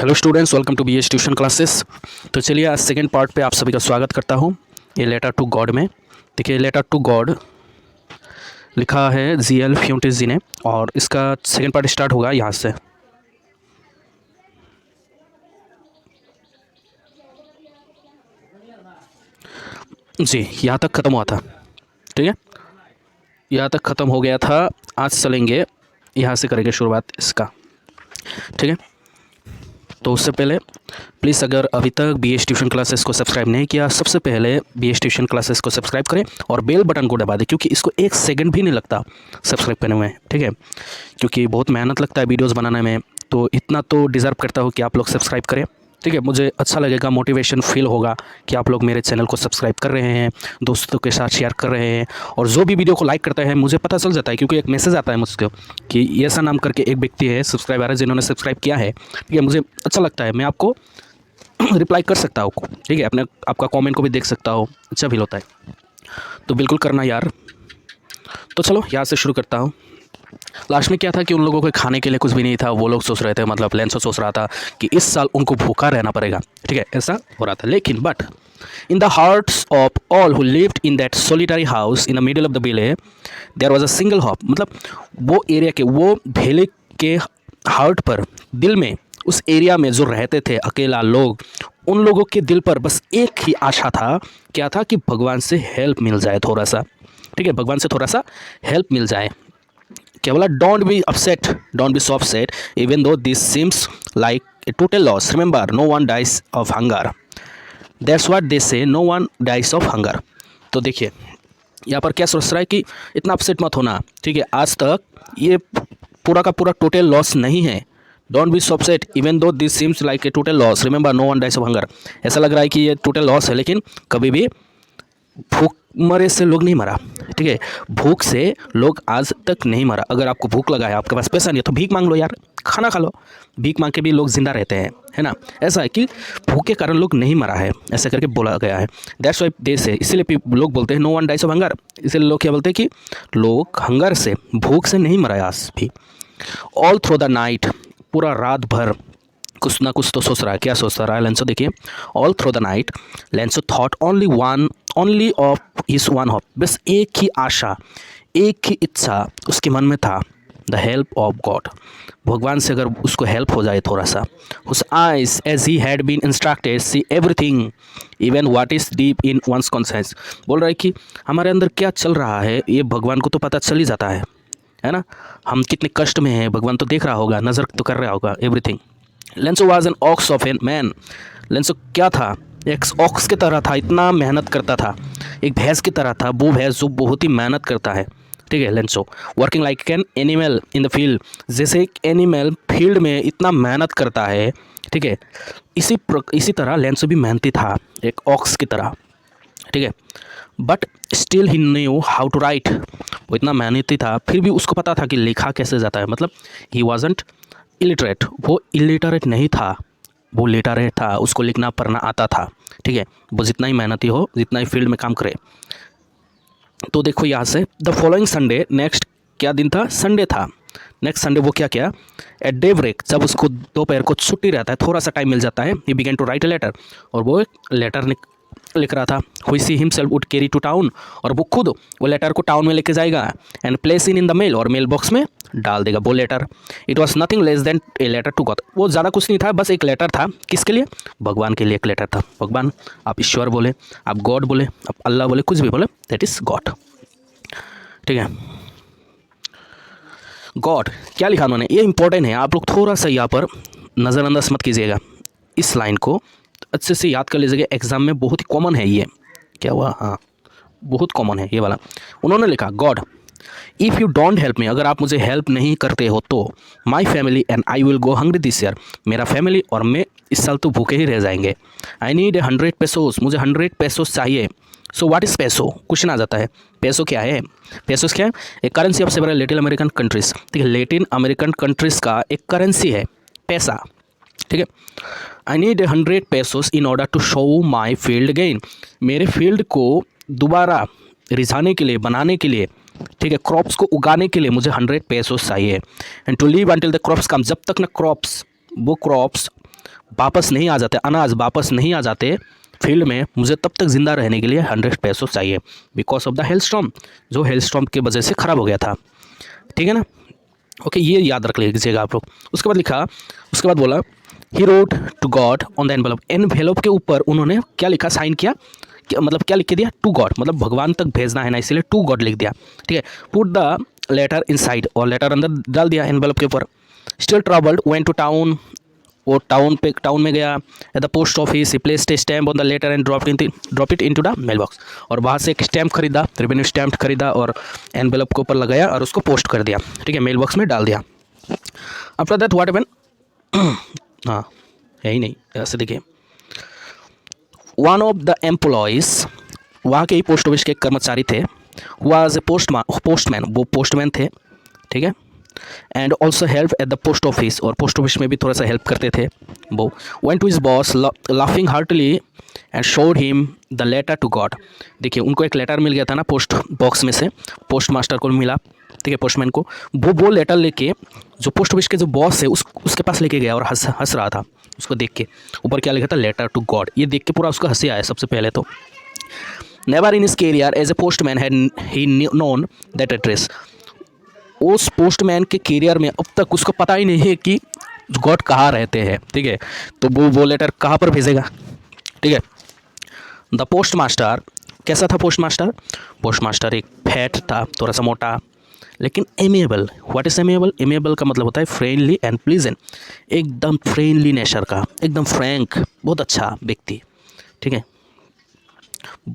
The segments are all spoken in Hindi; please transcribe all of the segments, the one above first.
Hello students, welcome to BH tuition classes. तो चलिए आज सेकंड पार्ट पे आप सभी का स्वागत करता हूँ। ये लेटर टू गॉड में देखिए, लेटर टू गॉड लिखा है जीएल फ्यूंटिस जी ने, और इसका सेकंड पार्ट स्टार्ट होगा यहाँ से। जी, यहाँ तक ख़त्म हुआ था, ठीक है, यहाँ तक ख़त्म हो गया था। आज चलेंगे यहाँ से, करेंगे शुरुआत इसका, ठीक है। तो उससे पहले प्लीज़, अगर अभी तक बीएच ट्यूशन क्लासेस को सब्सक्राइब नहीं किया, सबसे पहले बीएच ट्यूशन क्लासेस को सब्सक्राइब करें और बेल बटन को दबा दें, क्योंकि इसको एक सेकंड भी नहीं लगता सब्सक्राइब करने में, ठीक है। क्योंकि बहुत मेहनत लगता है वीडियोस बनाने में, तो इतना तो डिज़र्व करता हो कि आप लोग सब्सक्राइब करें, ठीक है। मुझे अच्छा लगेगा, मोटिवेशन फील होगा कि आप लोग मेरे चैनल को सब्सक्राइब कर रहे हैं, दोस्तों के साथ शेयर कर रहे हैं, और जो भी वीडियो को लाइक करता है मुझे पता चल जाता है, क्योंकि एक मैसेज आता है मुझको कि ऐसा नाम करके एक व्यक्ति है सब्सक्राइबर है जिन्होंने सब्सक्राइब किया है, ठीक है। मुझे अच्छा लगता है, मैं आपको रिप्लाई कर सकता हूँ, ठीक है, अपने आपका कमेंट को भी देख सकता हूँ, अच्छा फील होता है, तो बिल्कुल करना यार। तो चलो यहाँ से शुरू करता हूँ। लास्ट में क्या था कि उन लोगों के खाने के लिए कुछ भी नहीं था। वो लोग सोच रहे थे, मतलब लेंसो सोच रहा था कि इस साल उनको भूखा रहना पड़ेगा, ठीक है, ऐसा हो रहा था। लेकिन but in the hearts of all who lived in that solitary house in the middle of the village there was a single hope. मतलब वो एरिया के, वो भेले के हार्ट पर, दिल में, उस एरिया में जो रहते थे अकेला लोग, उन लोगों के दिल पर बस एक ही आशा था। क्या था? कि भगवान से हेल्प मिल जाए थोड़ा सा, ठीक है, भगवान से थोड़ा सा हेल्प मिल जाए। क्या बोला? Don't be upset, don't be so upset even though this seems like a total loss, remember no one dies of hunger, that's what they say, no one dies of hunger. तो देखिए यहाँ पर क्या सोच रहा है कि इतना अपसेट मत होना, ठीक है, आज तक ये पूरा का पूरा टोटल लॉस नहीं है। Don't be so upset even though this seems like a total loss, remember no one dies of hunger. ऐसा लग रहा है कि ये टोटल लॉस है, लेकिन कभी भी भूख मरे से लोग नहीं मरा, ठीक है, भूख से लोग आज तक नहीं मरा। अगर आपको भूख लगा है, आपके पास पैसा नहीं है, तो भीख मांग लो यार, खाना खा लो। भीख मांग के भी लोग जिंदा रहते हैं, है ना। ऐसा है कि भूख के कारण लोग नहीं मरा है, ऐसा करके बोला गया है। दैट्स वाई देश है, इसीलिए लोग बोलते हैं no one dies of hunger. इसीलिए लोग क्या बोलते हैं कि लोग हंगर से, भूख से नहीं मरा है आज भी। ऑल थ्रू द नाइट, पूरा रात भर कुछ ना कुछ तो सोच रहा है। क्या सोच रहा है लेंसो? देखिए, all through the night Lencho thought only of his one hope, बस एक ही आशा, एक ही इच्छा उसके मन में था, द हेल्प ऑफ गॉड, भगवान से अगर उसको हेल्प हो जाए थोड़ा सा। उस eyes as he had been instructed see everything even what is deep in one's conscious. बोल रहा है कि हमारे अंदर क्या चल रहा है ये भगवान को तो पता चल ही जाता है ना। हम कितने कष्ट में हैं भगवान तो देख रहा होगा, नज़र तो कर रहा होगा everything. Lencho was an ox of an man, Lencho क्या था? एक ऑक्स की तरह था, इतना मेहनत करता था, एक भैंस की तरह था, वो भैंस जो बहुत ही मेहनत करता है, ठीक है। Lencho working like an animal in the field, जैसे एक एनिमल फील्ड में इतना मेहनत करता है, ठीक है, इसी तरह लेंसो भी मेहनती था, एक ऑक्स की तरह, ठीक है। But still he knew how to write, वो इतना मेहनती था फिर भी उसको पता था कि लिखा कैसे जाता है। मतलब ही वाजंट इलिटरेट, वो इलिटरेट नहीं था, वो लिटरेट था, उसको लिखना पढ़ना आता था, ठीक है। वो जितना ही मेहनती हो, जितना ही फील्ड में काम करे। तो देखो यहाँ से, द फॉलोइंग संडे, नेक्स्ट क्या दिन था? संडे था। नेक्स्ट संडे वो क्या किया? एट डे ब्रेक, जब उसको दोपहर को छुट्टी रहता है, थोड़ा सा टाइम मिल जाता है, he began to write a letter, और वो एक लेटर लिख रहा था। Which he himself would carry to town, और वो खुद वो लेटर को टाउन में लेके जाएगा, and place in the mail, और मेल बॉक्स में डाल देगा वो letter. It was nothing less than a letter to God, वो ज़्यादा कुछ नहीं था, बस एक लेटर था। किसके लिए? भगवान के लिए एक लेटर था। भगवान, आप ईश्वर बोले, आप गॉड बोले, आप अल्लाह बोले, कुछ भी बोले, दैट इज़ गॉड, ठीक है। गॉड क्या लिखा उन्होंने, ये इंपॉर्टेंट है, आप लोग थोड़ा सा यहाँ पर नज़रअंदाज मत कीजिएगा, इस लाइन को अच्छे से याद कर लीजिएगा, एग्जाम में बहुत ही कॉमन है ये। क्या हुआ? हाँ, बहुत कॉमन है ये वाला। उन्होंने लिखा, God if you don't help me, अगर आप मुझे हेल्प नहीं करते हो तो my family and I will go hungry this year, मेरा फैमिली और मैं इस साल तो भूखे ही रह जाएंगे। आई नीड 100 पेसोस, मुझे 100 पेसोस चाहिए। सो व्हाट इज़ पैसो? क्वेश्चन आ जाता है, पैसो क्या है? पैसोस क्या है? एक currency of several Latin American countries, ठीक है, लैटिन अमेरिकन कंट्रीज़ का एक करेंसी है पैसा, ठीक है। I need 100 pesos in order to sow my field again, मेरे फील्ड को दोबारा रिझाने के लिए, बनाने के लिए, ठीक है, क्रॉप्स को उगाने के लिए मुझे 100 पेसोस चाहिए। And to live until the crops come, जब तक ना क्रॉप्स, वो क्रॉप्स वापस नहीं आ जाते, अनाज वापस नहीं आ जाते फील्ड में, मुझे तब तक ज़िंदा रहने के लिए 100 पेसोस चाहिए, बिकॉज ऑफ द हेलस्टॉर्म, जो हेलस्टॉर्म की वजह से ख़राब हो गया था। ठीक है ना, ओके, ये याद रख लीजिएगा आप लोग। उसके बाद लिखा, उसके बाद बोला he wrote to God on the envelope, envelope के ऊपर उन्होंने क्या लिखा, साइन किया, मतलब क्या लिख के दिया, टू गॉड, मतलब भगवान तक भेजना है ना, इसीलिए टू गॉड लिख दिया। ठीक है, पुट द लेटर इनसाइड, और लेटर अंदर डाल दिया एनवेलप के ऊपर। Still troubled went to town, वो टाउन में गया। At the post office he placed a stamp on the letter and drop it into the mail box, और वहाँ से एक स्टैम्प खरीदा, रेवेन्यू स्टैम्प खरीदा और एनवेलप के ऊपर लगाया और उसको पोस्ट कर दिया। ठीक है, मेल बॉक्स में डाल दिया। आफ्टर दैट व्हाट हैपेंड, हाँ है ही नहीं, ऐसे देखिए, वन ऑफ द एम्प्लॉयज़, वहाँ के ही पोस्ट ऑफिस के एक कर्मचारी थे, वाज ए पोस्टमैन, वो पोस्टमैन थे। ठीक है, and also help at the post office, और पोस्ट ऑफिस में भी थोड़ा सा हेल्प करते थे वो। Went to his boss laughing heartily and showed him the letter to God. देखिए, उनको एक लेटर मिल गया था ना पोस्ट बॉक्स में से, पोस्ट मास्टर को मिला। ठीक है, पोस्टमैन को, वो लेटर लेके जो पोस्ट ऑफिस के जो बॉस है उसके पास लेके गया और हंस रहा था उसको देख के। ऊपर क्या लिखा था, लेटर टू गॉड, ये देख के पूरा उसको हंसी आया सबसे पहले तो। Never in his career as a postman had he known that address, उस पोस्टमैन के कैरियर में अब तक उसको पता ही नहीं है कि गॉड कहाँ रहते हैं। ठीक है, तो वो लेटर कहाँ पर भेजेगा। ठीक है, द पोस्ट मास्टर, कैसा था पोस्ट मास्टर, पोस्ट मास्टर एक फैट था, थोड़ा सा मोटा, लेकिन amiable. What is amiable, amiable का मतलब होता है फ्रेंडली एंड प्लीजेंट, एकदम फ्रेंडली नेचर का, एकदम फ्रैंक, बहुत अच्छा व्यक्ति। ठीक है,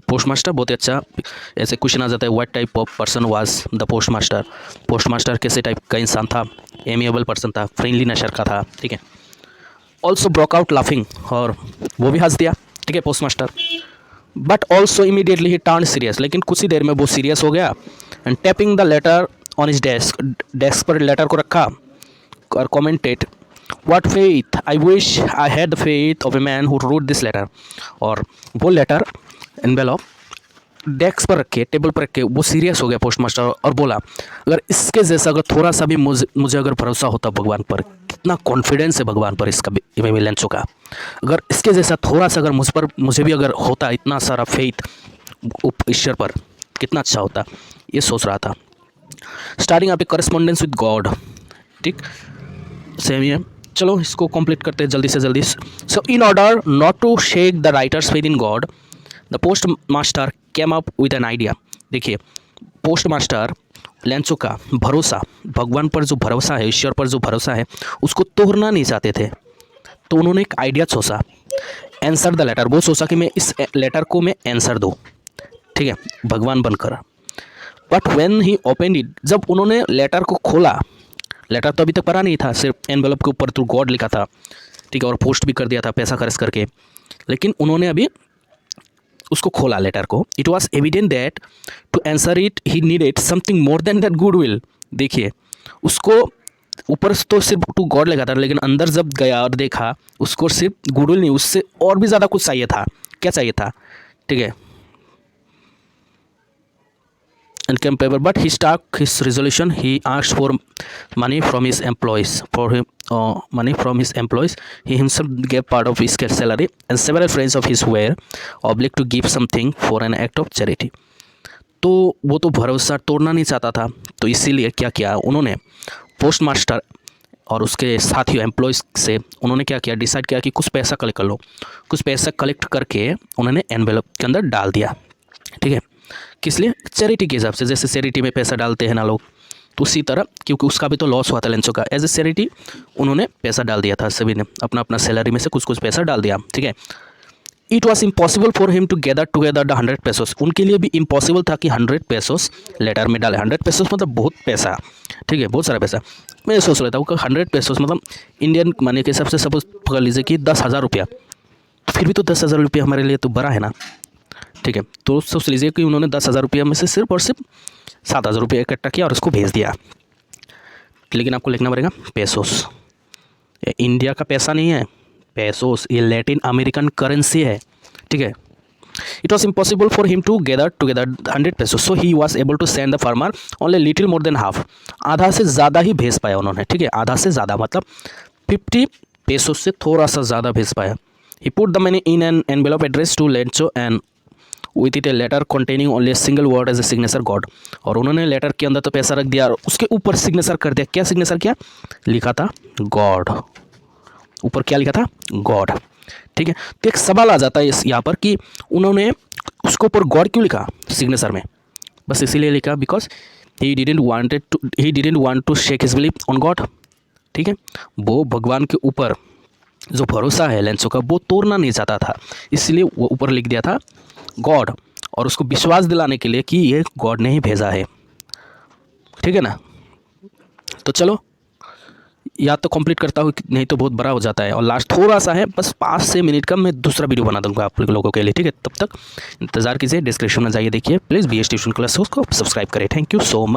पोस्ट मास्टर बहुत अच्छा। ऐसे क्वेश्चन आ जाता है, what type of person was the post master, post master कैसे टाइप का इंसान था, एमिएबल पर्सन था, फ्रेंडली नेचर का था। ठीक है, ऑल्सो ब्रोक आउट लाफिंग, और वो भी हंस दिया। ठीक है, postmaster, but also immediately he turn serious, लेकिन कुछ ही देर में वो सीरियस हो गया। And tapping the letter on his desk पर लेटर को रखा और commented, what faith, I wish I had the faith of a man who wrote this letter, और वो लेटर एनवेलप डेस्क पर रखे, टेबल पर रखे, वो सीरियस हो गया पोस्ट मास्टर और बोला, अगर इसके जैसा अगर थोड़ा सा भी मुझे अगर भरोसा होता भगवान पर, कितना कॉन्फिडेंस है भगवान पर इसका लेंसो का, अगर इसके जैसा थोड़ा सा अगर मुझे भी अगर होता इतना सारा फेथ ईश्वर पर, कितना अच्छा होता, ये सोच रहा था। Starting up a correspondence with God. ठीक, सेम ही है, चलो इसको कंप्लीट करते हैं जल्दी से जल्दी। So in order not to shake the writer's faith in God, the post master came up with an idea. देखिए, पोस्ट मास्टर लेंसो का भरोसा, भगवान पर जो भरोसा है, ईश्वर पर जो भरोसा है, उसको तोड़ना नहीं चाहते थे, तो उन्होंने एक आइडिया सोचा, आंसर द लेटर, वो सोचा कि मैं इस लेटर को मैं आंसर दूँ। ठीक है, भगवान बनकर। But when he open it, जब उन्होंने लेटर को खोला, लेटर तो अभी तक पढ़ा नहीं था, सिर्फ एनवेलप के ऊपर टू गॉड लिखा था। ठीक है, और पोस्ट भी कर दिया था पैसा खर्च करके, लेकिन उन्होंने अभी उसको खोला लेटर को। It was evident that to answer it he needed something more than that goodwill. देखिए, उसको ऊपर तो सिर्फ टू गॉड लिखा था, लेकिन अंदर जब गया और देखा, उसको सिर्फ गुडविल नहीं, उससे और भी ज़्यादा कुछ चाहिए था। क्या चाहिए था, ठीक है, income paper, but he stuck his resolution. He asked for money from his employees. Money from his employees. He himself gave part of his salary, and several friends of his were obliged to give something for an act of charity. तो वो तो भरोसा तोड़ना नहीं चाहता था, तो इसीलिए क्या किया उन्होंने, पोस्ट मास्टर और उसके साथियों एम्प्लॉयज़ से उन्होंने क्या किया, डिसाइड किया कि कुछ पैसा कलेक्ट कर लो। कुछ पैसा कलेक्ट करके उन्होंने एनवेलप के अंदर डाल दिया। ठीक है, किस लिए, चैरिटी के हिसाब से, जैसे चैरिटी में पैसा डालते हैं ना लोग, तो उसी तरह, क्योंकि उसका भी तो लॉस हुआ था लेंसो का, एज ए चैरिटी उन्होंने पैसा डाल दिया था, सभी ने अपना अपना सैलरी में से कुछ कुछ पैसा डाल दिया। ठीक है, it was impossible for him to gather together the 100 pesos, उनके लिए भी इम्पॉसिबल था कि 100 पेसोस लेटर में डाले। 100 पेसोस मतलब बहुत पैसा, ठीक है, बहुत सारा पैसा। मैं सोच रहा था 100 पेसोस मतलब इंडियन मनी के हिसाब से सपोज पकड़ लीजिए कि 10,000 रुपया, फिर भी तो 10,000 रुपया हमारे लिए तो बड़ा है ना। ठीक है, तो सोच लीजिए कि उन्होंने 10,000 रुपया में से सिर्फ और सिर्फ 7,000 रुपया इकट्ठा किया और उसको भेज दिया। लेकिन आपको लिखना पड़ेगा पेसोस, ये इंडिया का पैसा नहीं है, पेसोस ये लैटिन अमेरिकन करेंसी है। ठीक है, it was impossible for him to gather together 100 pesos, so he was able to send the farmer only little more than half, आधा से ज़्यादा ही भेज पाया उन्होंने। ठीक है, आधा से ज़्यादा मतलब 50 पेसों से थोड़ा सा ज़्यादा भेज पाया। He put the money in an envelope address to Lencho and with it a letter containing only single word as a signature God. और उन्होंने लेटर के अंदर तो पैसा रख दिया और उसके ऊपर सिग्नेचर कर दिया। क्या सिग्नेचर किया? लिखा था गॉड। ऊपर क्या लिखा था? गॉड। ठीक है, तो एक सवाल आ जाता है इस यहाँ पर कि उन्होंने उसके ऊपर गॉड क्यों लिखा सिग्नेचर में? बस इसीलिए लिखा because he didn't want to shake his belief on God. ठीक है, वो भगवान के ऊपर जो भरोसा है लेंसो का वो तोड़ना नहीं चाहता था, इसलिए वो ऊपर लिख दिया था गॉड, और उसको विश्वास दिलाने के लिए कि ये गॉड ने ही भेजा है। ठीक है ना? तो चलो या तो कंप्लीट करता हूँ, नहीं तो बहुत बड़ा हो जाता है और लास्ट थोड़ा सा है, बस 5-6 मिनट का मैं दूसरा वीडियो बना दूंगा आप लोगों के लिए। ठीक है, तब तक इंतज़ार कीजिए, डिस्क्रिप्शन में जाइए देखिए, प्लीज़ BS ट्यूशन क्लासेस को सब्सक्राइब करें। Thank you so much.